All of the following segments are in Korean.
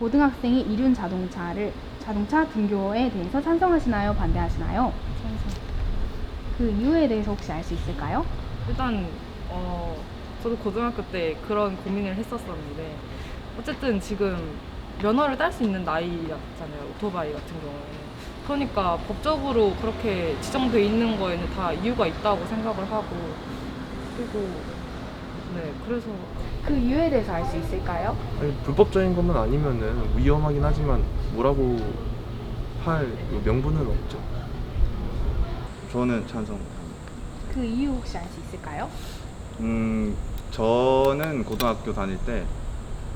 고등학생이 이륜 자동차 등교에 대해서 찬성하시나요? 반대하시나요? 찬성. 그 이유에 대해서 혹시 알 수 있을까요? 일단 저도 고등학교 때 그런 고민을 했었었는데 어쨌든 지금 면허를 딸 수 있는 나이였잖아요. 오토바이 같은 경우에. 그러니까 법적으로 그렇게 지정돼 있는 거에는 다 이유가 있다고 생각을 하고 그리고 네 그래서 그 이유에 대해서 알 수 있을까요? 아니, 불법적인 것만 아니면은 위험하긴 하지만 뭐라고 할 명분은 없죠. 저는 찬성합니다. 그 이유 혹시 알 수 있을까요? 저는 고등학교 다닐 때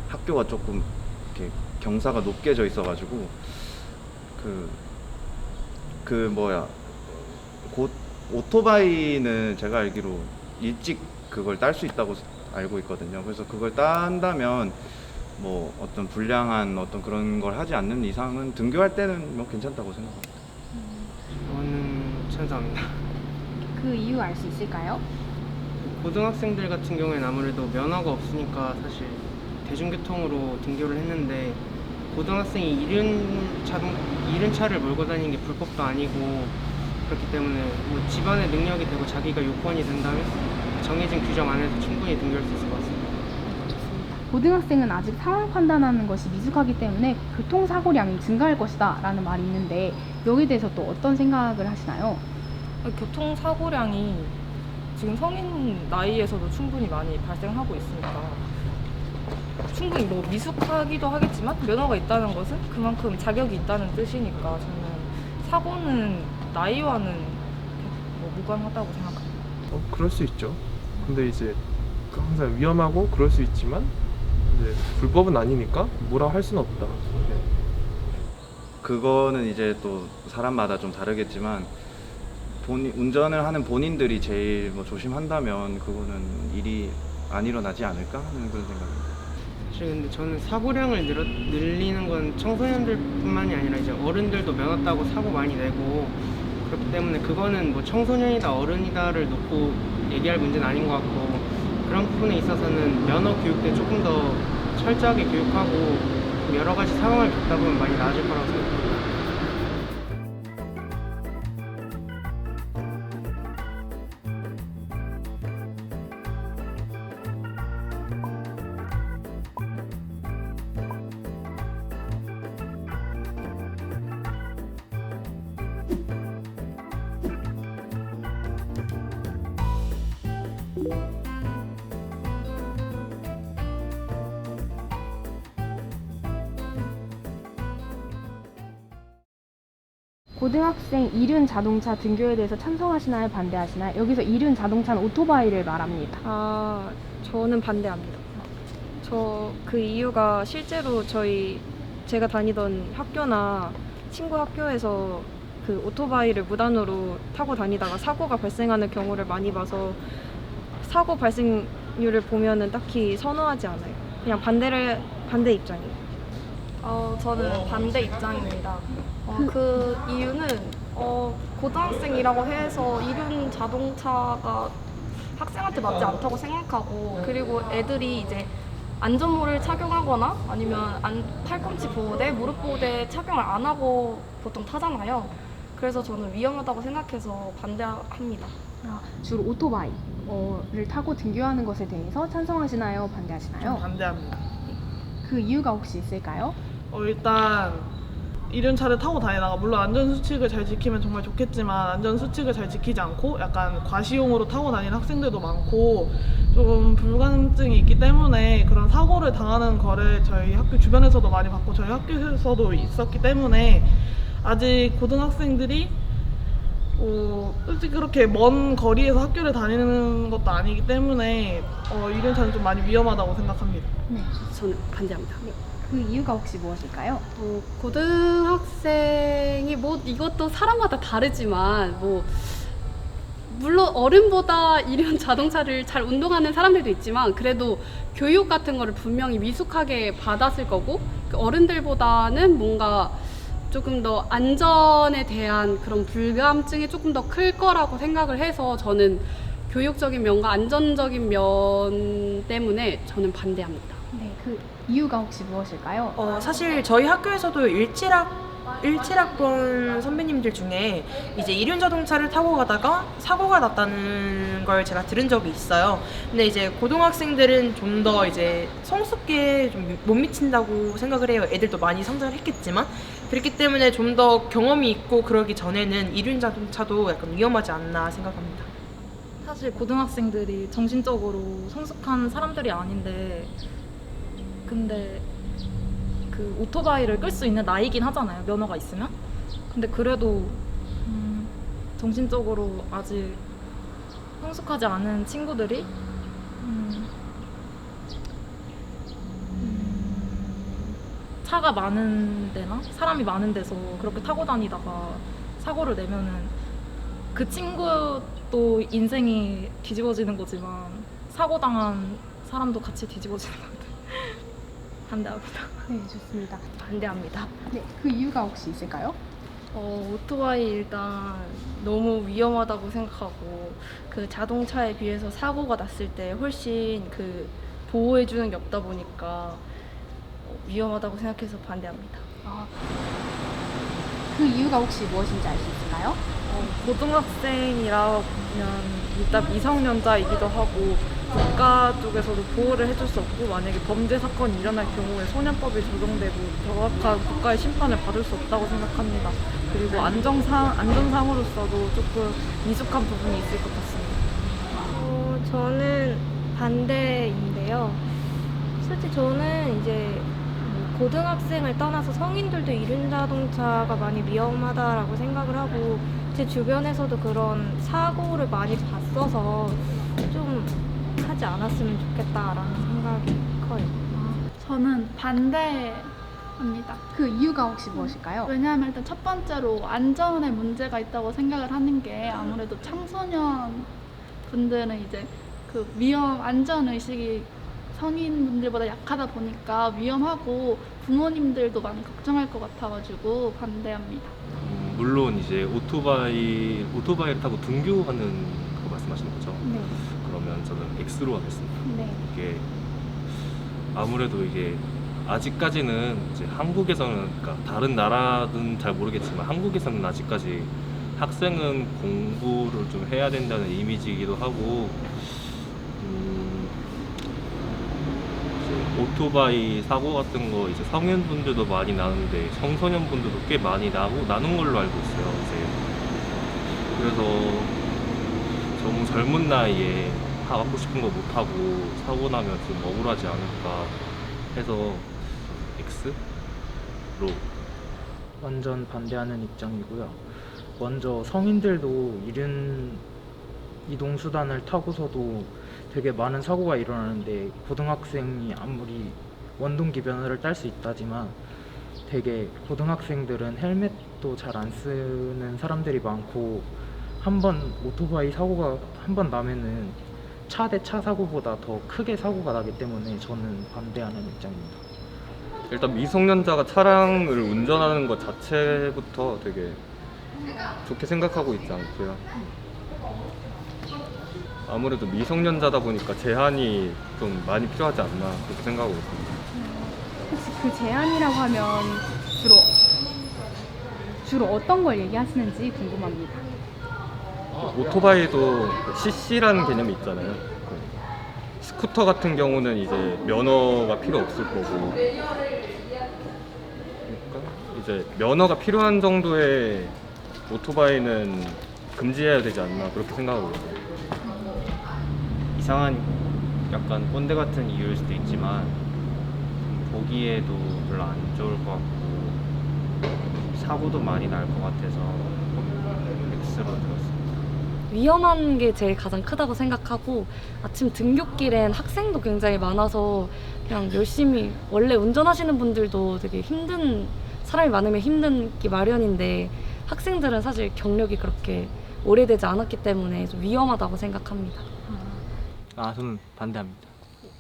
학교가 조금 이렇게 경사가 높게 져 있어가지고 곧 오토바이는 제가 알기로 일찍 그걸 딸 수 있다고 알고 있거든요. 그래서 그걸 딴다면 뭐 어떤 불량한 어떤 그런 걸 하지 않는 이상은 등교할 때는 뭐 괜찮다고 생각합니다. 저는 찬성합니다. 그 이유 알 수 있을까요? 고등학생들 같은 경우에는 아무래도 면허가 없으니까 사실 대중교통으로 등교를 했는데 고등학생이 이륜차를 몰고 다니는 게 불법도 아니고 그렇기 때문에 뭐 집안의 능력이 되고 자기가 요건이 된다면 정해진 규정 안에서 충분히 등교할 수 있을 것 같습니다. 고등학생은 아직 상황 판단하는 것이 미숙하기 때문에 교통사고량이 증가할 것이다 라는 말이 있는데 여기에 대해서 또 어떤 생각을 하시나요? 교통사고량이 지금 성인 나이에서도 충분히 많이 발생하고 있으니까 충분히 뭐 미숙하기도 하겠지만 면허가 있다는 것은 그만큼 자격이 있다는 뜻이니까 저는 사고는 나이와는 뭐 무관하다고 생각합니다. 그럴 수 있죠. 근데 이제 항상 위험하고 그럴 수 있지만 이제 불법은 아니니까 뭐라 할 수는 없다. 네. 그거는 이제 또 사람마다 좀 다르겠지만 운전을 하는 본인들이 제일 뭐 조심한다면 그거는 일이 안 일어나지 않을까 하는 그런 생각입니다. 사실 근데 저는 사고량을 늘리는 건 청소년들뿐만이 아니라 이제 어른들도 면허 따고 사고 많이 내고 그렇기 때문에 그거는 뭐 청소년이다 어른이다를 놓고 얘기할 문제는 아닌 것 같고 그런 부분에 있어서는 면허 교육 때 조금 더 철저하게 교육하고 여러 가지 상황을 겪다 보면 많이 나아질 거라고 생각합니다. 고등학생 이륜 자동차 등교에 대해서 찬성하시나요? 반대하시나요? 여기서 이륜 자동차는 오토바이를 말합니다. 저는 반대합니다. 그 이유가 실제로 제가 다니던 학교나 친구 학교에서 그 오토바이를 무단으로 타고 다니다가 사고가 발생하는 경우를 많이 봐서 사고 발생률을 보면은 딱히 선호하지 않아요. 그냥 반대 입장이에요. 저는 반대 입장입니다. 그 이유는 고등학생이라고 해서 이륜 자동차가 학생한테 맞지 않다고 생각하고 그리고 애들이 이제 안전모를 착용하거나 아니면 팔꿈치 보호대, 무릎 보호대 착용을 안 하고 보통 타잖아요. 그래서 저는 위험하다고 생각해서 반대합니다. 주로 오토바이를 타고 등교하는 것에 대해서 찬성하시나요? 반대하시나요? 반대합니다. 그 이유가 혹시 있을까요? 일단 이륜차를 타고 다니다가 물론 안전수칙을 잘 지키면 정말 좋겠지만 안전수칙을 잘 지키지 않고 약간 과시용으로 타고 다니는 학생들도 많고 좀 불감증이 있기 때문에 그런 사고를 당하는 거를 저희 학교 주변에서도 많이 봤고 저희 학교에서도 있었기 때문에 아직 고등학생들이 솔직히 그렇게 먼 거리에서 학교를 다니는 것도 아니기 때문에 이륜차는 좀 많이 위험하다고 생각합니다. 네. 저는 반대합니다. 그 이유가 혹시 무엇일까요? 고등학생이 뭐 이것도 사람마다 다르지만 물론 어른보다 이륜 자동차를 잘 운동하는 사람들도 있지만 그래도 교육 같은 거를 분명히 미숙하게 받았을 거고 어른들보다는 뭔가 조금 더 안전에 대한 그런 불감증이 조금 더 클 거라고 생각을 해서 저는 교육적인 면과 안전적인 면 때문에 저는 반대합니다. 네, 그 그 이유가 혹시 무엇일까요? 사실 저희 학교에서도 17학번 선배님들 중에 이제 이륜 자동차를 타고 가다가 사고가 났다는 걸 제가 들은 적이 있어요. 근데 이제 고등학생들은 좀 더 이제 성숙기에 좀 못 미친다고 생각을 해요. 애들도 많이 성장을 했겠지만. 그렇기 때문에 좀 더 경험이 있고 그러기 전에는 이륜 자동차도 약간 위험하지 않나 생각합니다. 사실 고등학생들이 정신적으로 성숙한 사람들이 아닌데 근데 그 오토바이를 끌 수 있는 나이긴 하잖아요. 면허가 있으면. 근데 그래도 정신적으로 아직 성숙하지 않은 친구들이 차가 많은 데나 사람이 많은 데서 그렇게 타고 다니다가 사고를 내면은 그 친구도 인생이 뒤집어지는 거지만 사고 당한 사람도 같이 뒤집어지는 것 같아요. 반대합니다. 네, 좋습니다. 반대합니다. 네, 그 이유가 혹시 있을까요? 오토바이 일단 너무 위험하다고 생각하고 그 자동차에 비해서 사고가 났을 때 훨씬 그 보호해주는 게 없다 보니까 위험하다고 생각해서 반대합니다. 그 이유가 혹시 무엇인지 알 수 있을까요? 고등학생이라면 일단 미성년자이기도 하고 국가 쪽에서도 보호를 해줄 수 없고 만약에 범죄 사건이 일어날 경우에 소년법이 적용되고 정확한 국가의 심판을 받을 수 없다고 생각합니다. 그리고 안전상으로서도 조금 미숙한 부분이 있을 것 같습니다. 저는 반대인데요. 솔직히 저는 이제 고등학생을 떠나서 성인들도 이륜자동차가 많이 위험하다라고 생각을 하고 제 주변에서도 그런 사고를 많이 봤어서 좀 하지 않았으면 좋겠다라는 생각이 커요. 저는 반대합니다. 그 이유가 혹시 무엇일까요? 왜냐하면 일단 첫 번째로 안전에 문제가 있다고 생각을 하는 게 아무래도 청소년 분들은 이제 그 안전 의식이 성인분들보다 약하다 보니까 위험하고 부모님들도 많이 걱정할 것 같아가지고 반대합니다. 물론 이제 오토바이를 타고 등교하는 거 말씀하시는 거죠? 네. 그러면 저는 X로 하겠습니다. 네. 이게 아무래도 이게 아직까지는 이제 한국에서는 그러니까 다른 나라는 잘 모르겠지만 한국에서는 아직까지 학생은 공부를 좀 해야 된다는 이미지이기도 하고 이제 오토바이 사고 같은 거 이제 성인분들도 많이 나는데 청소년분들도 꽤 많이 나는 걸로 알고 있어요. 이제 그래서 너무 젊은 나이에 하고 싶은 거 못하고 사고 나면 좀 억울하지 않을까 해서 X로 완전 반대하는 입장이고요. 먼저 성인들도 이륜 이동수단을 타고서도 되게 많은 사고가 일어나는데 고등학생이 아무리 원동기 면허를 딸 수 있다지만 되게 고등학생들은 헬멧도 잘 안 쓰는 사람들이 많고 한번 오토바이 사고가 한 번 나면은 차 대 차 사고보다 더 크게 사고가 나기 때문에 저는 반대하는 입장입니다. 일단 미성년자가 차량을 운전하는 것 자체부터 되게 좋게 생각하고 있지 않고요. 아무래도 미성년자다 보니까 제한이 좀 많이 필요하지 않나 그렇게 생각하고 있습니다. 혹시 그 제한이라고 하면 주로 어떤 걸 얘기하시는지 궁금합니다. 오토바이도 CC라는 개념이 있잖아요. 스쿠터 같은 경우는 이제 면허가 필요 없을 거고, 그러니까 이제 면허가 필요한 정도의 오토바이는 금지해야 되지 않나 그렇게 생각하고 있어요. 이상한 약간 꼰대 같은 이유일 수도 있지만 보기에도 별로 안 좋을 것 같고 사고도 많이 날 것 같아서 X로 들었습니다. 위험한 게 제일 가장 크다고 생각하고 아침 등굣길엔 학생도 굉장히 많아서 그냥 열심히 원래 운전하시는 분들도 되게 사람이 많으면 힘든 게 마련인데 학생들은 사실 경력이 그렇게 오래되지 않았기 때문에 좀 위험하다고 생각합니다. 저는 반대합니다.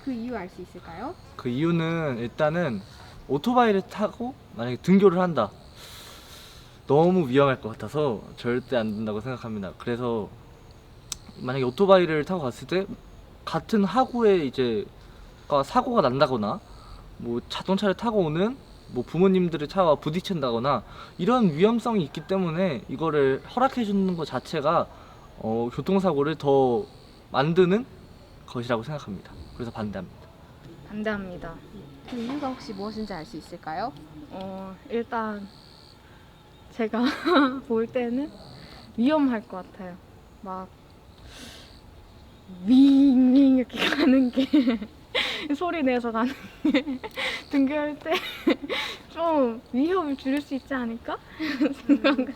그 이유 알 수 있을까요? 그 이유는 일단은 오토바이를 타고 만약에 등교를 한다. 너무 위험할 것 같아서 절대 안 된다고 생각합니다. 그래서 만약에 오토바이를 타고 갔을 때 같은 하구에 이제 사고가 난다거나 뭐 자동차를 타고 오는 뭐 부모님들의 차와 부딪힌다거나 이런 위험성이 있기 때문에 이거를 허락해 주는 것 자체가 교통사고를 더 만드는 것이라고 생각합니다. 그래서 반대합니다. 반대합니다. 그 이유가 혹시 무엇인지 알 수 있을까요? 일단 제가 볼 때는 위험할 것 같아요. 막 윙윙 이렇게 가는 게 소리 내서 가는 게 등교할 때 좀 위험을 줄일 수 있지 않을까 생각을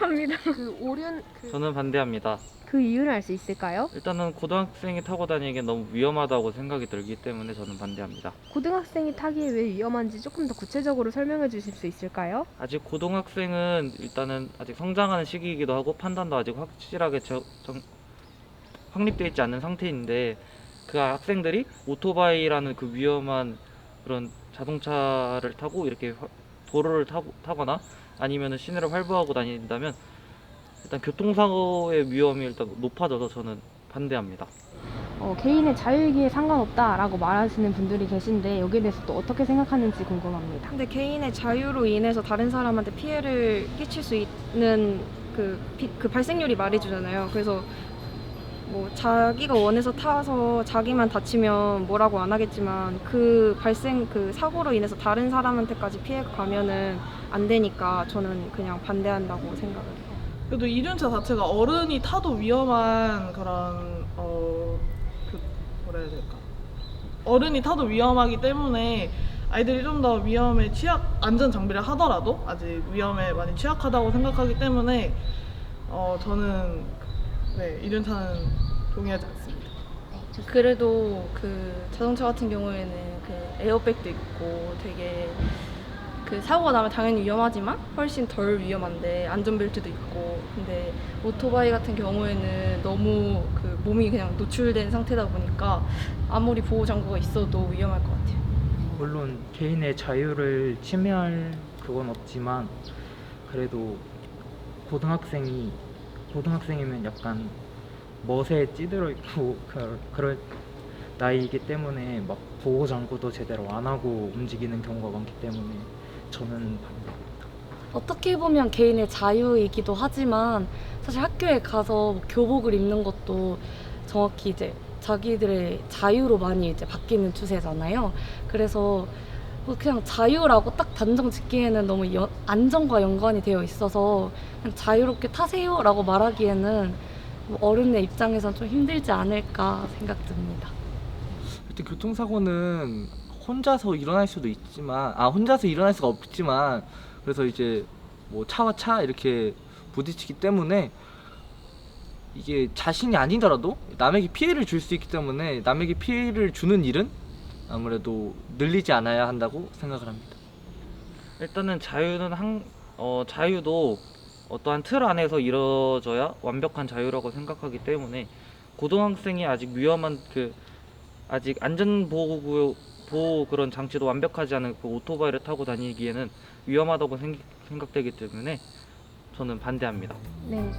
합니다. 그 오륜 저는 반대합니다. 그 이유를 알 수 있을까요? 일단은 고등학생이 타고 다니기엔 너무 위험하다고 생각이 들기 때문에 저는 반대합니다. 고등학생이 타기에 왜 위험한지 조금 더 구체적으로 설명해 주실 수 있을까요? 아직 고등학생은 일단은 아직 성장하는 시기이기도 하고 판단도 아직 확실하게 확립되어 있지 않은 상태인데 그 학생들이 오토바이라는 그 위험한 그런 자동차를 타고 이렇게 도로를 타거나 아니면 시내를 활보하고 다닌다면 일단 교통사고의 위험이 일단 높아져서 저는 반대합니다. 개인의 자유이기에 상관없다라고 말하시는 분들이 계신데 여기에 대해서 또 어떻게 생각하는지 궁금합니다. 근데 개인의 자유로 인해서 다른 사람한테 피해를 끼칠 수 있는 그 발생률이 말해주잖아요. 그래서 뭐 자기가 원해서 타서 자기만 다치면 뭐라고 안 하겠지만 그 사고로 인해서 다른 사람한테까지 피해가 가면은 안 되니까 저는 그냥 반대한다고 생각을 해요. 그래도 이륜차 자체가 어른이 타도 위험한 그런 뭐라 해야 될까? 어른이 타도 위험하기 때문에 아이들이 좀 더 위험에 안전 장비를 하더라도 아직 위험에 많이 취약하다고 생각하기 때문에 저는 이륜차는 동의하지 않습니다. 그래도 그 자동차 같은 경우에는 그 에어백도 있고 되게 그 사고가 나면 당연히 위험하지만 훨씬 덜 위험한데 안전벨트도 있고 근데 오토바이 같은 경우에는 너무 그 몸이 그냥 노출된 상태다 보니까 아무리 보호 장구가 있어도 위험할 것 같아요. 물론 개인의 자유를 침해할 그건 없지만 그래도 고등학생이면 약간 멋에 찌들어 있고 그럴 나이이기 때문에 막 보호 장구도 제대로 안 하고 움직이는 경우가 많기 때문에 저는 반대합니다. 어떻게 보면 개인의 자유이기도 하지만 사실 학교에 가서 교복을 입는 것도 정확히 이제 자기들의 자유로 많이 이제 바뀌는 추세잖아요. 그래서 그냥 자유라고 딱 단정 짓기에는 너무 안전과 연관이 되어 있어서 그냥 자유롭게 타세요라고 말하기에는 어른의 입장에선 좀 힘들지 않을까 생각 듭니다. 일단 교통사고는 혼자서 일어날 수도 있지만 혼자서 일어날 수가 없지만 그래서 이제 뭐 차와 차 이렇게 부딪히기 때문에 이게 자신이 아니더라도 남에게 피해를 줄 수 있기 때문에 남에게 피해를 주는 일은 아무래도 늘리지 않아야 한다고 생각을 합니다. 일단은 자유도 어떠한 틀 안에서 이루어져야 완벽한 자유라고 생각하기 때문에 고등학생이 아직 위험한 아직 안전보호 그런 장치도 완벽하지 않은 그 오토바이를 타고 다니기에는 위험하다고 생각되기 때문에 저는 반대합니다. 네.